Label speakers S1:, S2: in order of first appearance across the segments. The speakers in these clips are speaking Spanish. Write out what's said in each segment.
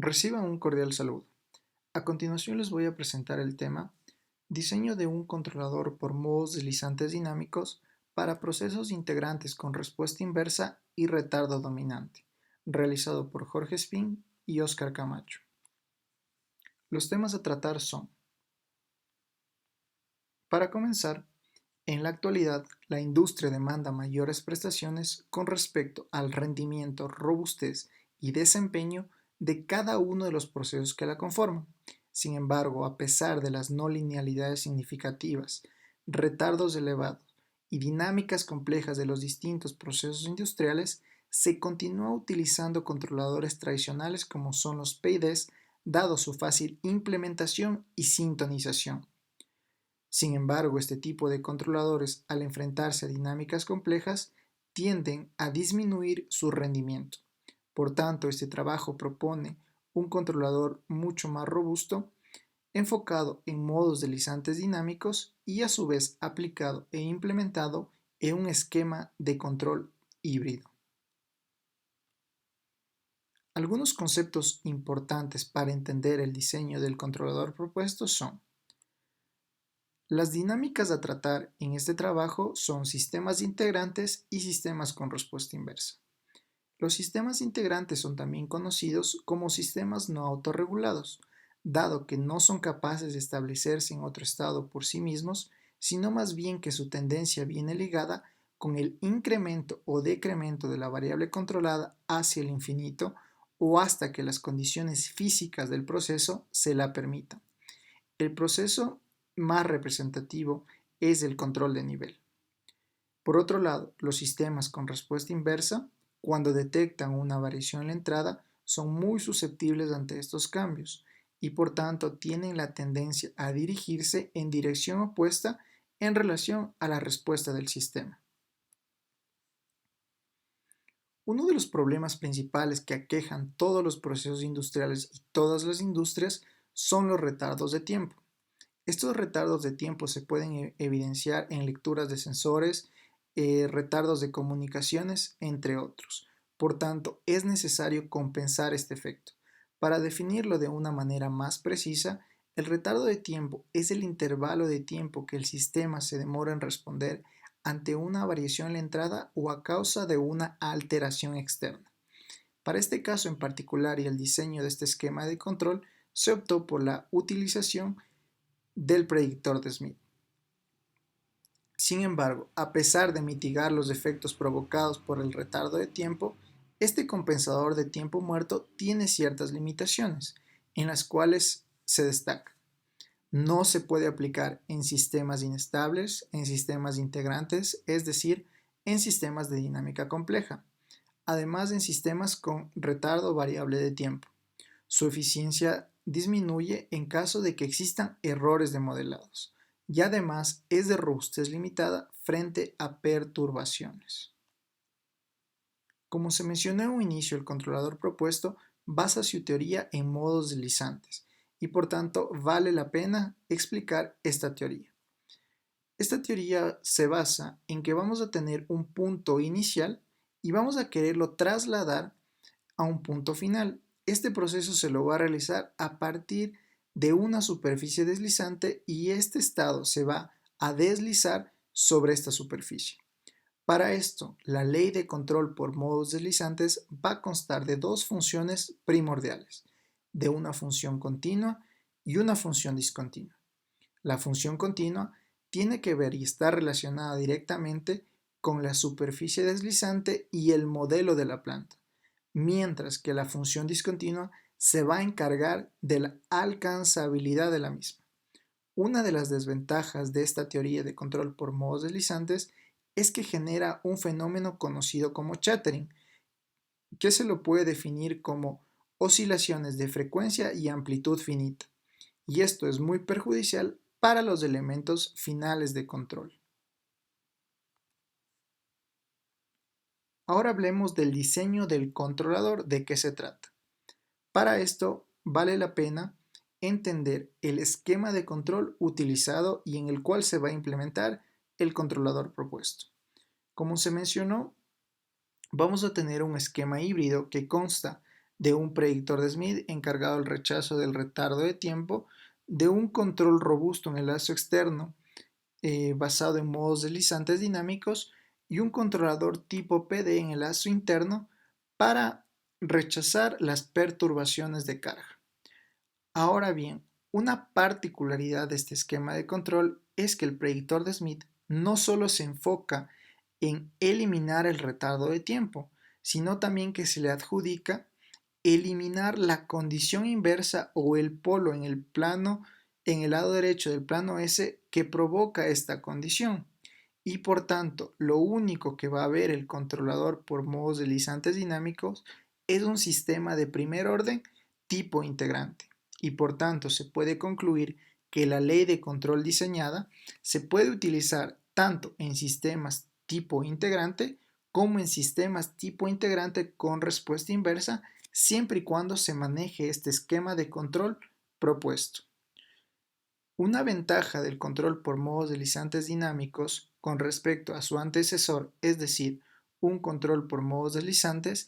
S1: Reciban un cordial saludo. A continuación les voy a presentar el tema Diseño de un controlador por modos deslizantes dinámicos para procesos integrantes con respuesta inversa y retardo dominante, realizado por Jorge Spin y Óscar Camacho. Los temas a tratar son: para comenzar, en la actualidad, la industria demanda mayores prestaciones con respecto al rendimiento, robustez y desempeño de cada uno de los procesos que la conforman. Sin embargo, a pesar de las no linealidades significativas, retardos elevados y dinámicas complejas de los distintos procesos industriales, se continúa utilizando controladores tradicionales como son los PIDs, dado su fácil implementación y sintonización. Sin embargo, este tipo de controladores, al enfrentarse a dinámicas complejas, tienden a disminuir su rendimiento. Por tanto, este trabajo propone un controlador mucho más robusto, enfocado en modos deslizantes dinámicos y a su vez aplicado e implementado en un esquema de control híbrido. Algunos conceptos importantes para entender el diseño del controlador propuesto son: las dinámicas a tratar en este trabajo son sistemas integrantes y sistemas con respuesta inversa. Los sistemas integrantes son también conocidos como sistemas no autorregulados, dado que no son capaces de establecerse en otro estado por sí mismos, sino más bien que su tendencia viene ligada con el incremento o decremento de la variable controlada hacia el infinito o hasta que las condiciones físicas del proceso se la permitan. El proceso más representativo es el control de nivel. Por otro lado, los sistemas con respuesta inversa, cuando detectan una variación en la entrada, son muy susceptibles ante estos cambios y por tanto tienen la tendencia a dirigirse en dirección opuesta en relación a la respuesta del sistema. Uno de los problemas principales que aquejan todos los procesos industriales y todas las industrias son los retardos de tiempo. Estos retardos de tiempo se pueden evidenciar en lecturas de sensores, retardos de comunicaciones, entre otros. Por tanto, es necesario compensar este efecto. Para definirlo de una manera más precisa, el retardo de tiempo es el intervalo de tiempo que el sistema se demora en responder ante una variación en la entrada o a causa de una alteración externa. Para este caso en particular y el diseño de este esquema de control, se optó por la utilización del predictor de Smith. Sin embargo, a pesar de mitigar los efectos provocados por el retardo de tiempo, este compensador de tiempo muerto tiene ciertas limitaciones, en las cuales se destaca: no se puede aplicar en sistemas inestables, en sistemas integrantes, es decir, en sistemas de dinámica compleja, además en sistemas con retardo variable de tiempo. Su eficiencia disminuye en caso de que existan errores de modelados y además es de robustez limitada frente a perturbaciones. Como se mencionó en un inicio, el controlador propuesto basa su teoría en modos deslizantes y por tanto vale la pena explicar esta teoría. Esta teoría se basa en que vamos a tener un punto inicial y vamos a quererlo trasladar a un punto final. Este proceso se lo va a realizar a partir de una superficie deslizante y este estado se va a deslizar sobre esta superficie. Para esto, la ley de control por modos deslizantes va a constar de dos funciones primordiales, de una función continua y una función discontinua. La función continua tiene que ver y está relacionada directamente con la superficie deslizante y el modelo de la planta, mientras que la función discontinua se va a encargar de la alcanzabilidad de la misma. Una de las desventajas de esta teoría de control por modos deslizantes es que genera un fenómeno conocido como chattering, que se lo puede definir como oscilaciones de frecuencia y amplitud finita, y esto es muy perjudicial para los elementos finales de control. Ahora hablemos del diseño del controlador, ¿de qué se trata? Para esto vale la pena entender el esquema de control utilizado y en el cual se va a implementar el controlador propuesto. Como se mencionó, vamos a tener un esquema híbrido que consta de un predictor de Smith encargado del rechazo del retardo de tiempo, de un control robusto en el lazo externo basado en modos deslizantes dinámicos y un controlador tipo PD en el lazo interno para rechazar las perturbaciones de carga. Ahora bien, una particularidad de este esquema de control es que el predictor de Smith no solo se enfoca en eliminar el retardo de tiempo, sino también que se le adjudica eliminar la condición inversa o el polo en el plano, en el lado derecho del plano S que provoca esta condición. Y por tanto, lo único que va a ver el controlador por modos deslizantes dinámicos es un sistema de primer orden tipo integrante. Y por tanto, se puede concluir que la ley de control diseñada se puede utilizar tanto en sistemas tipo integrante como en sistemas tipo integrante con respuesta inversa, siempre y cuando se maneje este esquema de control propuesto. Una ventaja del control por modos deslizantes dinámicos con respecto a su antecesor, es decir, un control por modos deslizantes,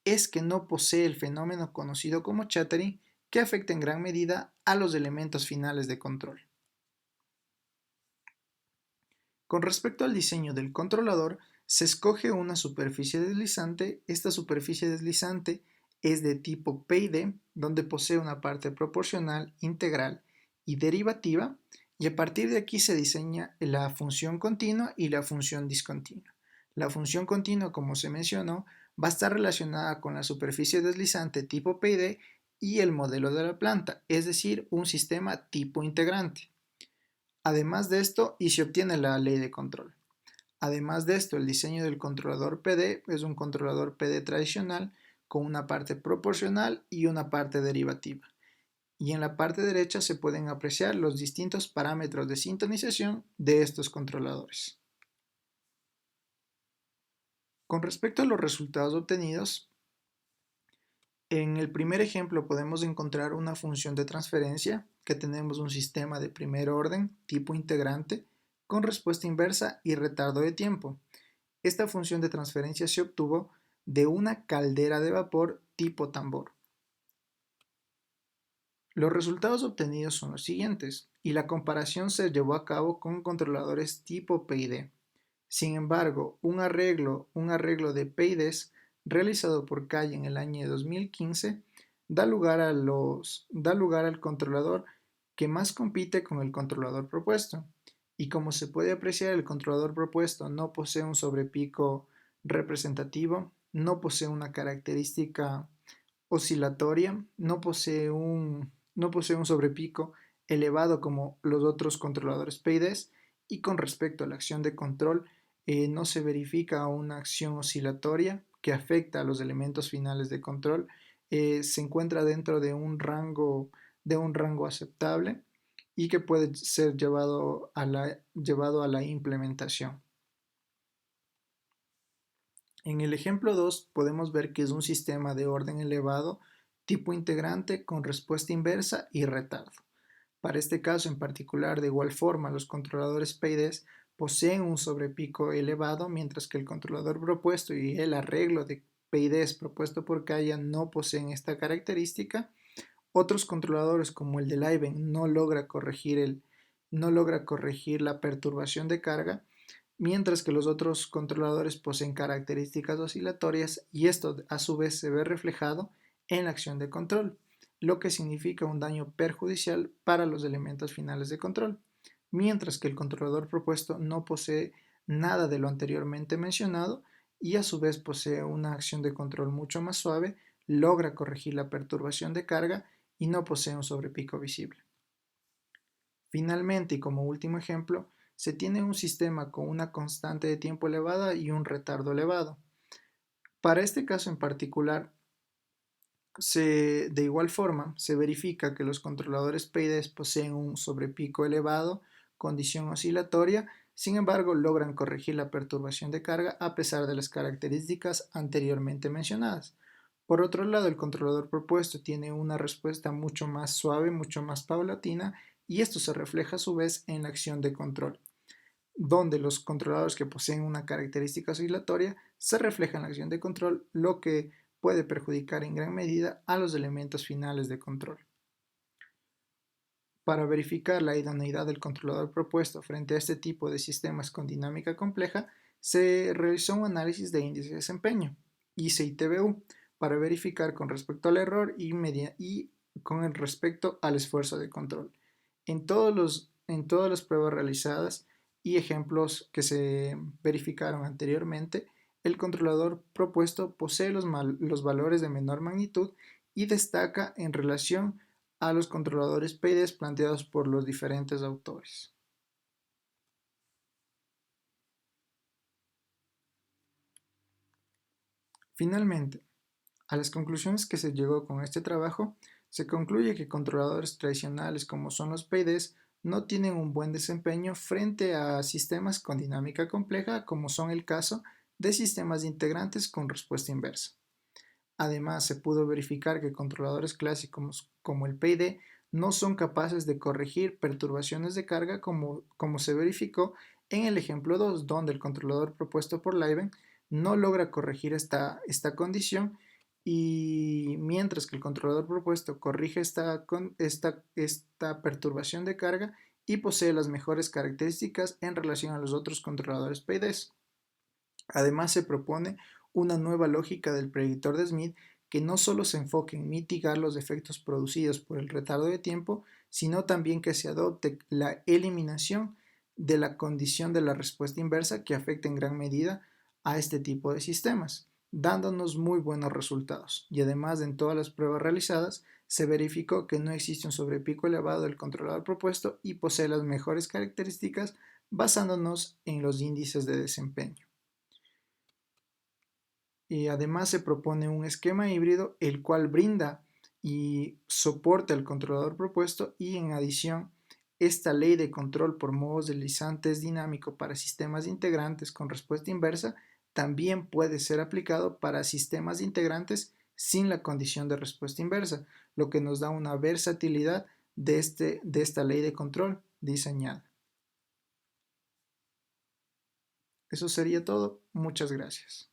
S1: es que no posee el fenómeno conocido como chattering, que afecta en gran medida a los elementos finales de control. Con respecto al diseño del controlador, se escoge una superficie deslizante. Esta superficie deslizante es de tipo PID, donde posee una parte proporcional, integral y derivativa, y a partir de aquí se diseña la función continua y la función discontinua. La función continua, como se mencionó, va a estar relacionada con la superficie deslizante tipo PID y el modelo de la planta, es decir, un sistema tipo integrante. Además de esto, y se obtiene la ley de control. Además de esto, el diseño del controlador PD es un controlador PD tradicional con una parte proporcional y una parte derivativa. Y en la parte derecha se pueden apreciar los distintos parámetros de sintonización de estos controladores. Con respecto a los resultados obtenidos, en el primer ejemplo podemos encontrar una función de transferencia que tenemos un sistema de primer orden tipo integrante con respuesta inversa y retardo de tiempo. Esta función de transferencia se obtuvo de una caldera de vapor tipo tambor. Los resultados obtenidos son los siguientes, y la comparación se llevó a cabo con controladores tipo PID. Sin embargo, un arreglo de PIDs realizado por Calle en el año 2015 da lugar al controlador que más compite con el controlador propuesto. Y como se puede apreciar, el controlador propuesto no posee un sobrepico representativo, no posee una característica oscilatoria, no posee un sobrepico elevado como los otros controladores PIDs, y con respecto a la acción de control, no se verifica una acción oscilatoria que afecta a los elementos finales de control. Se encuentra dentro de un rango aceptable y que puede ser llevado a la implementación. En el ejemplo 2 podemos ver que es un sistema de orden elevado tipo integrante con respuesta inversa y retardo. Para este caso en particular, de igual forma, los controladores PIDs poseen un sobrepico elevado, mientras que el controlador propuesto y el arreglo de PIDs propuesto por Kaya no poseen esta característica. Otros controladores, como el de Leiben, no logra corregir la perturbación de carga, mientras que los otros controladores poseen características oscilatorias, y esto a su vez se ve reflejado en la acción de control, lo que significa un daño perjudicial para los elementos finales de control, mientras que el controlador propuesto no posee nada de lo anteriormente mencionado y a su vez posee una acción de control mucho más suave, logra corregir la perturbación de carga y no posee un sobrepico visible. Finalmente, y como último ejemplo, se tiene un sistema con una constante de tiempo elevada y un retardo elevado. Para este caso en particular, de igual forma, se verifica que los controladores PIDs poseen un sobrepico elevado, condición oscilatoria, sin embargo logran corregir la perturbación de carga a pesar de las características anteriormente mencionadas. Por otro lado, el controlador propuesto tiene una respuesta mucho más suave, mucho más paulatina, y esto se refleja a su vez en la acción de control, donde los controladores que poseen una característica oscilatoria se refleja en la acción de control, lo que puede perjudicar en gran medida a los elementos finales de control. Para verificar la idoneidad del controlador propuesto frente a este tipo de sistemas con dinámica compleja, se realizó un análisis de índice de desempeño, ICE-ITBU, para verificar con respecto al error y con respecto al esfuerzo de control. En todas las pruebas realizadas y ejemplos que se verificaron anteriormente, el controlador propuesto posee los valores de menor magnitud y destaca en relación a los controladores PIDs planteados por los diferentes autores. Finalmente, a las conclusiones que se llegó con este trabajo, se concluye que controladores tradicionales como son los PIDs no tienen un buen desempeño frente a sistemas con dinámica compleja como son el caso de sistemas de integrantes con respuesta inversa. Además, se pudo verificar que controladores clásicos como el PID no son capaces de corregir perturbaciones de carga como se verificó en el ejemplo 2, donde el controlador propuesto por Leiben no logra corregir esta condición, y mientras que el controlador propuesto corrige esta perturbación de carga y posee las mejores características en relación a los otros controladores PIDs. Además, se propone una nueva lógica del predictor de Smith que no solo se enfoque en mitigar los efectos producidos por el retardo de tiempo, sino también que se adopte la eliminación de la condición de la respuesta inversa que afecta en gran medida a este tipo de sistemas, dándonos muy buenos resultados. Y además, en todas las pruebas realizadas, se verificó que no existe un sobrepico elevado del controlador propuesto y posee las mejores características basándonos en los índices de desempeño. Y además se propone un esquema híbrido el cual brinda y soporta el controlador propuesto, y en adición esta ley de control por modos deslizantes dinámico para sistemas integrantes con respuesta inversa también puede ser aplicado para sistemas integrantes sin la condición de respuesta inversa, lo que nos da una versatilidad de esta ley de control diseñada. Eso sería todo. Muchas gracias.